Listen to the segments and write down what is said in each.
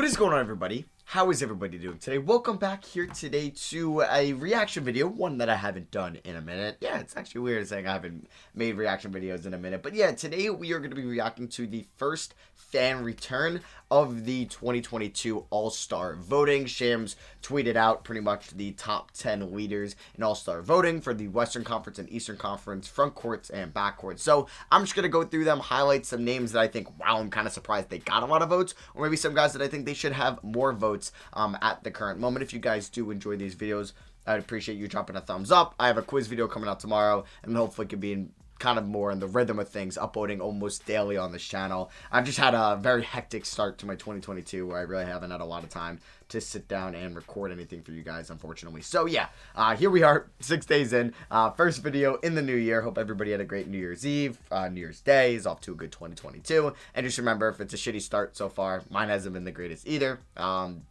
What is going on, everybody? How is everybody doing today? Welcome back here today to a reaction video, one that I haven't done in a minute. Yeah, it's actually weird saying I haven't made reaction videos in a minute. But yeah, today we are going to be reacting to the first fan return of the 2022 All-Star voting. Shams tweeted out pretty much the top 10 leaders in All-Star voting for the Western Conference and Eastern Conference front courts and back courts. So I'm just going to go through them, highlight some names that I think, wow, I'm kind of surprised they got a lot of votes, or maybe some guys that I think they should have more votes at the current moment. If you guys do enjoy these videos, I'd appreciate you dropping a thumbs up. I have a quiz video coming out tomorrow, and hopefully it could be in kind of more in the rhythm of things, uploading almost daily on this channel. I've just had a very hectic start to my 2022 where I really haven't had a lot of time to sit down and record anything for you guys, unfortunately. So yeah, here we are, 6 days in, first video in the new year. Hope everybody had a great New Year's Eve. New Year's Day is off to a good 2022, and just remember, if it's a shitty start so far, mine hasn't been the greatest either.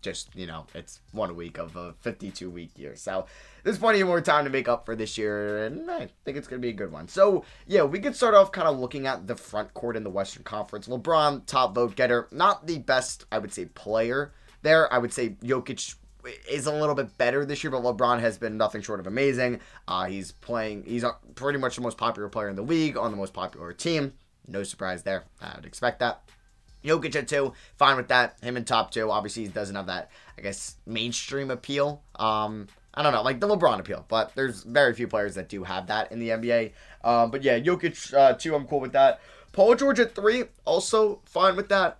Just, you know, it's 1 week of a 52-week year, so there's plenty more time to make up for this year, and I think it's going to be a good one. So, yeah, we could start off kind of looking at the front court in the Western Conference. LeBron, top vote getter, not the best, I would say, player there. I would say Jokic is a little bit better this year, but LeBron has been nothing short of amazing. He's pretty much the most popular player in the league on the most popular team. No surprise there. I would expect that. Jokic at 2, fine with that. Him in top 2. Obviously, he doesn't have that, I guess, mainstream appeal. I don't know, like the LeBron appeal, but there's very few players that do have that in the NBA. But yeah, Jokic 2, I'm cool with that. Paul George at 3, also fine with that.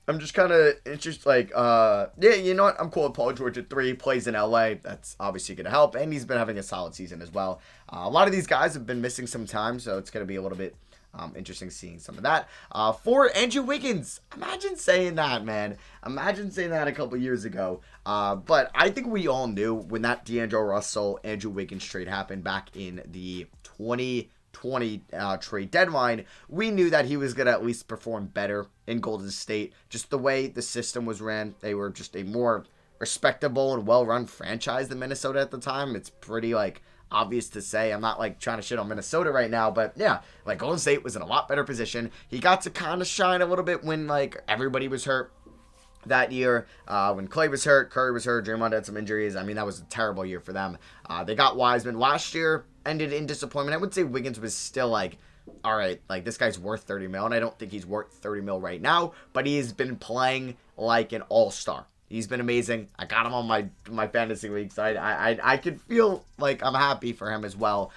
I'm just kind of interested, like, yeah, you know what? I'm cool with Paul George at 3. Plays in LA. That's obviously going to help, and he's been having a solid season as well. A lot of these guys have been missing some time, so it's going to be a little bit interesting seeing some of that. 4, Andrew Wiggins. Imagine saying that, man. Imagine saying that a couple years ago. But I think we all knew when that D'Angelo Russell, Andrew Wiggins trade happened back in the 2020 trade deadline, we knew that he was going to at least perform better in Golden State. Just the way the system was ran, they were just a more respectable and well-run franchise than Minnesota at the time. It's pretty, like, obvious to say. I'm not like trying to shit on Minnesota right now, but yeah, like Golden State was in a lot better position. He got to kind of shine a little bit when like everybody was hurt that year. When Clay was hurt, Curry was hurt, Draymond had some injuries. I mean, that was a terrible year for them. They got Wiseman last year, ended in disappointment. I would say Wiggins was still like, all right, like this guy's worth 30 mil, and I don't think he's worth 30 mil right now, but he's been playing like an all-star. He's been amazing. I got him on my fantasy league, so I could feel like I'm happy for him as well,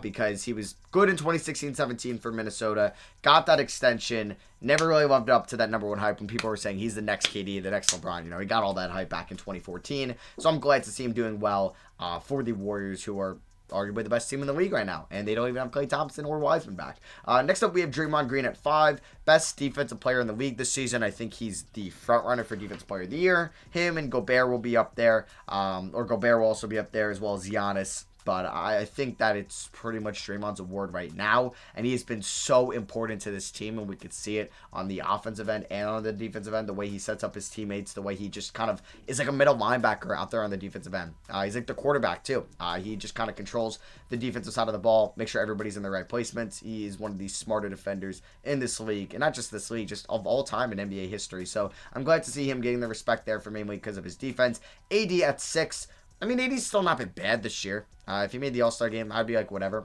because he was good in 2016-17 for Minnesota. Got that extension. Never really lived up to that #1 hype when people were saying he's the next KD, the next LeBron. You know, he got all that hype back in 2014. So I'm glad to see him doing well for the Warriors, who are arguably the best team in the league right now, and they don't even have Klay Thompson or Wiseman back. Next up, we have Draymond Green at 5, best defensive player in the league this season. I think he's the front runner for defensive player of the year. Him and Gobert will be up there, or Gobert will also be up there, as well as Giannis. But I think that it's pretty much Draymond's award right now, and he has been so important to this team, and we could see it on the offensive end and on the defensive end, the way he sets up his teammates, the way he just kind of is like a middle linebacker out there on the defensive end. He's like the quarterback, too. He just kind of controls the defensive side of the ball, make sure everybody's in the right placements. He is one of the smarter defenders in this league, and not just this league, just of all time in NBA history. So I'm glad to see him getting the respect there for mainly because of his defense. AD at 6. I mean, AD's still not been bad this year. If he made the All-Star game, I'd be like, whatever.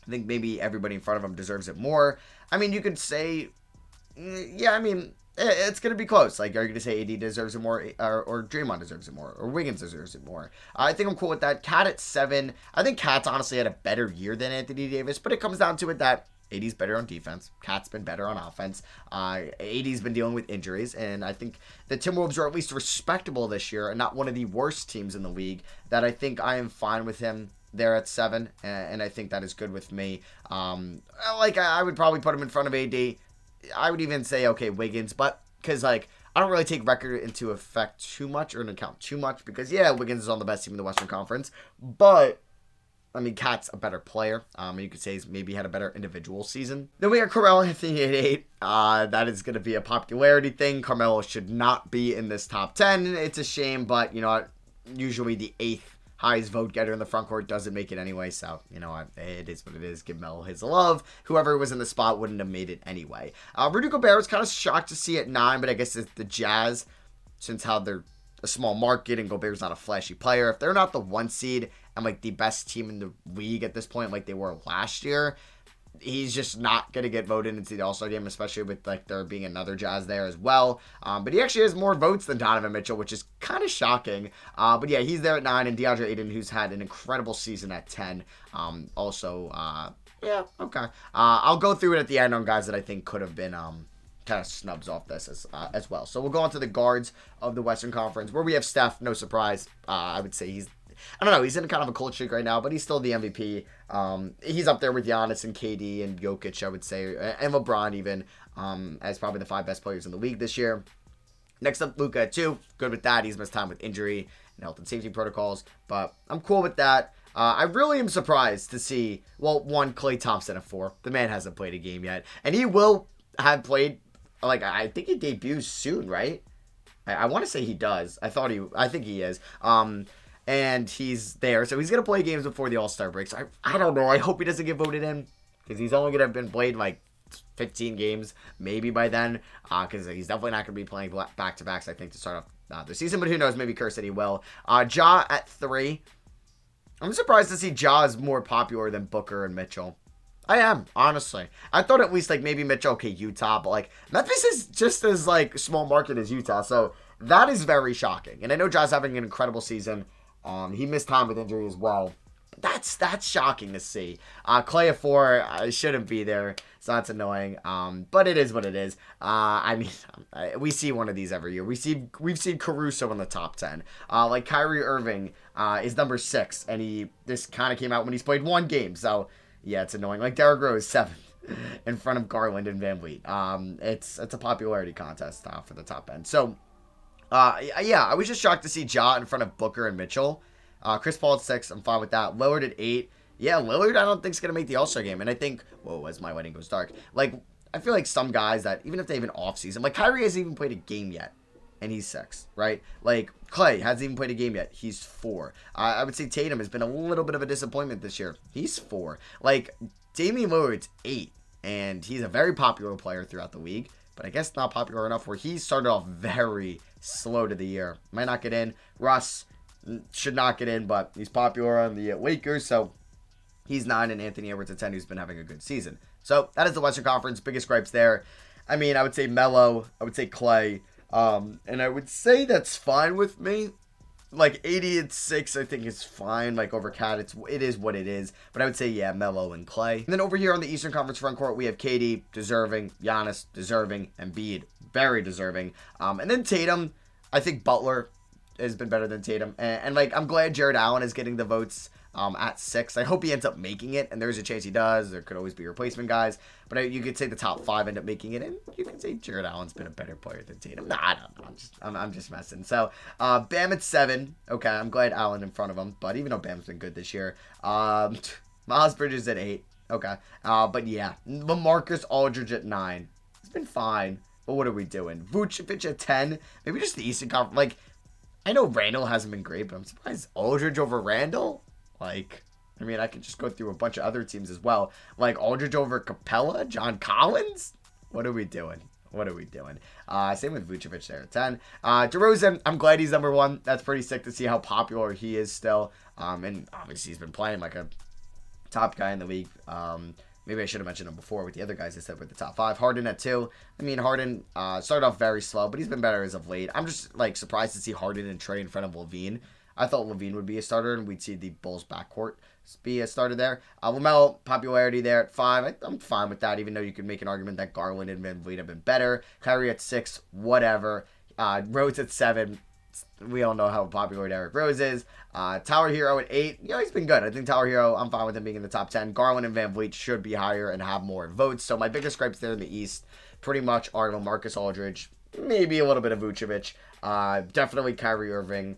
I think maybe everybody in front of him deserves it more. I mean, you could say, yeah, I mean, it's going to be close. Like, are you going to say AD deserves it more, or Draymond deserves it more, or Wiggins deserves it more? I think I'm cool with that. Cat at 7. I think Cat's honestly had a better year than Anthony Davis, but it comes down to it that AD's better on defense. Cat's been better on offense. AD's been dealing with injuries, and I think the Timberwolves are at least respectable this year and not one of the worst teams in the league. That I think I am fine with him there at 7, and I think that is good with me. I would probably put him in front of AD. I would even say, okay, Wiggins, but because, like, I don't really take record into effect too much or into account too much because, yeah, Wiggins is on the best team in the Western Conference, but I mean, Cat's a better player. You could say he's maybe had a better individual season. Then we got Carmelo Anthony at 8. That is going to be a popularity thing. Carmelo should not be in this top 10. It's a shame, but, you know what? Usually the 8th highest vote getter in the front court doesn't make it anyway. So, you know what? It is what it is. Give Melo his love. Whoever was in the spot wouldn't have made it anyway. Rudy Gobert was kind of shocked to see at 9, but I guess it's the Jazz. since how they're a small market and Gobert's not a flashy player, if they're not the 1 seed and like the best team in the league at this point, like they were last year, he's just not going to get voted into the All-Star game, especially with like there being another Jazz there as well. But he actually has more votes than Donovan Mitchell, which is kind of shocking. But yeah, he's there at 9, and DeAndre Ayton, who's had an incredible season at 10. Yeah, okay. I'll go through it at the end on guys that I think could have been kind of snubs off this as well. So we'll go on to the guards of the Western Conference, where we have Steph. No surprise. I would say I don't know, he's in kind of a cold streak right now, but he's still the MVP. He's up there with Giannis and KD and Jokic, I would say, and LeBron even, as probably the 5 best players in the league this year. Next up, Luka at 2. Good with that. He's missed time with injury and health and safety protocols, but I'm cool with that. I really am surprised to see, one, Klay Thompson at 4. The man hasn't played a game yet, and he will have played, like, I think he debuts soon, right? I want to say he does. I think he is. And he's there, so he's going to play games before the All-Star break. So I don't know. I hope he doesn't get voted in, because he's only going to have been played like 15 games, maybe by then, because he's definitely not going to be playing back-to-backs, I think, to start off the season. But who knows? Maybe Kerr said he will. Ja at 3. I'm surprised to see Ja is more popular than Booker and Mitchell. I am, honestly. I thought at least, like, maybe Mitchell, okay, Utah, but, like, Memphis is just as, like, small market as Utah, so that is very shocking. And I know Ja's having an incredible season. He missed time with injury as well. That's shocking to see. Klay at 4 shouldn't be there, so that's annoying. But it is what it is. I mean, we see one of these every year. We've seen Caruso in the top 10. Like Kyrie Irving is number 6, and this kind of came out when he's played 1 game. So yeah, it's annoying. Like Derrick Rose 7th in front of Garland and VanVleet. It's a popularity contest for the top end. So. Yeah, I was just shocked to see Ja in front of Booker and Mitchell. Chris Paul at 6, I'm fine with that. Lillard at 8. Yeah, Lillard I don't think is going to make the All-Star game. And I think, as my lighting goes dark, like, I feel like some guys that, even if they have an off-season, like Kyrie hasn't even played a game yet, and he's 6, right? Like, Klay hasn't even played a game yet. He's 4. I would say Tatum has been a little bit of a disappointment this year. He's 4. Like, Damian Lillard's 8, and he's a very popular player throughout the league, but I guess not popular enough where he started off very slow to the year. Might not get in. Russ should not get in, but he's popular on the Lakers, so he's 9, and Anthony Edwards at 10, who's been having a good season. So that is the Western Conference. Biggest gripes there. I mean, I would say Melo. I would say Klay. And I would say that's fine with me. Like 80 and 6, I think is fine. Like over Cat, it is what it is. But I would say, yeah, Melo and Klay. And then over here on the Eastern Conference front court, we have KD, deserving, Giannis, deserving, Embiid, very deserving. And then Tatum, I think Butler has been better than Tatum. And like, I'm glad Jared Allen is getting the votes at 6. I hope he ends up making it, and there's a chance he does. There could always be replacement guys, but you could say the top 5 end up making it, and you could say Jared Allen's been a better player than Tatum. Nah, I don't know. I'm just messing. So Bam at 7. Okay, I'm glad Allen in front of him, but even though Bam's been good this year, Miles Bridges at 8. Okay, but yeah, LaMarcus Aldridge at 9. It's been fine, but what are we doing? Vucevic at 10. Maybe just the Eastern Conference. Like, I know Randall hasn't been great, but I'm surprised Aldridge over Randall. Like, I mean, I could just go through a bunch of other teams as well. Like, Aldridge over Capella? John Collins? What are we doing? Same with Vucevic there at 10. DeRozan, I'm glad he's number 1. That's pretty sick to see how popular he is still. And obviously he's been playing like a top guy in the league. Maybe I should have mentioned him before with the other guys I said with the top 5. Harden at 2. I mean, Harden started off very slow, but he's been better as of late. I'm just, like, surprised to see Harden and Trey in front of Levine. I thought Levine would be a starter, and we'd see the Bulls backcourt be a starter there. LaMelo, popularity there at 5. I'm fine with that, even though you could make an argument that Garland and VanVleet have been better. Kyrie at 6, whatever. Rose at 7. We all know how popular Derrick Rose is. Tyler Hero at 8. You know, he's been good. I think Tyler Hero, I'm fine with him being in the top 10. Garland and VanVleet should be higher and have more votes. So my biggest gripes there in the East pretty much are LaMarcus Aldridge, maybe a little bit of Vucevic, definitely Kyrie Irving,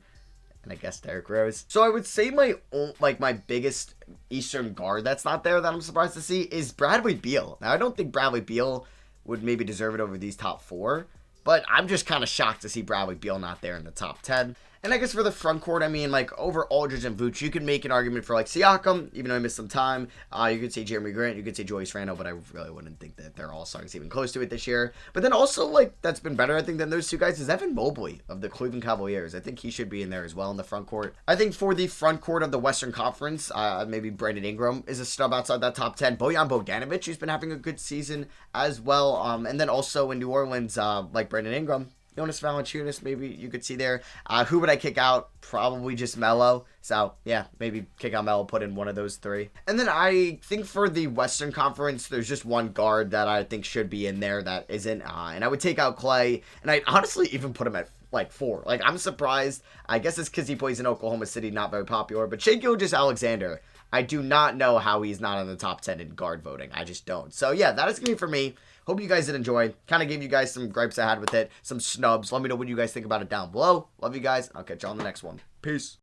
and I guess Derrick Rose. So I would say my biggest Eastern guard that's not there that I'm surprised to see is Bradley Beal. Now, I don't think Bradley Beal would maybe deserve it over these top 4, but I'm just kind of shocked to see Bradley Beal not there in the top 10. And I guess for the front court, I mean, like, over Aldridge and Vooch, you can make an argument for, like, Siakam, even though he missed some time. You could say Jeremy Grant, you could say Julius Randle, but I really wouldn't think that they're all stars even close to it this year. But then also, like, that's been better, I think, than those two guys is Evan Mobley of the Cleveland Cavaliers. I think he should be in there as well in the front court. I think for the front court of the Western Conference, maybe Brandon Ingram is a snub outside that top 10. Bojan Bogdanovic, who's been having a good season as well. And then also in New Orleans, like Brandon Ingram, Jonas Valanciunas, maybe you could see there. Who would I kick out? Probably just Melo. So, yeah, maybe kick out Melo, put in one of those three. And then I think for the Western Conference, there's just one guard that I think should be in there that isn't. And I would take out Clay, and I'd honestly even put him at like 4. Like, I'm surprised. I guess it's because he plays in Oklahoma City, not very popular. But Shai Gilgeous-Alexander, I do not know how he's not in the top 10 in guard voting. I just don't. So, yeah, that is going to be for me. Hope you guys did enjoy. Kind of gave you guys some gripes I had with it, some snubs. Let me know what you guys think about it down below. Love you guys. I'll catch you on the next one. Peace.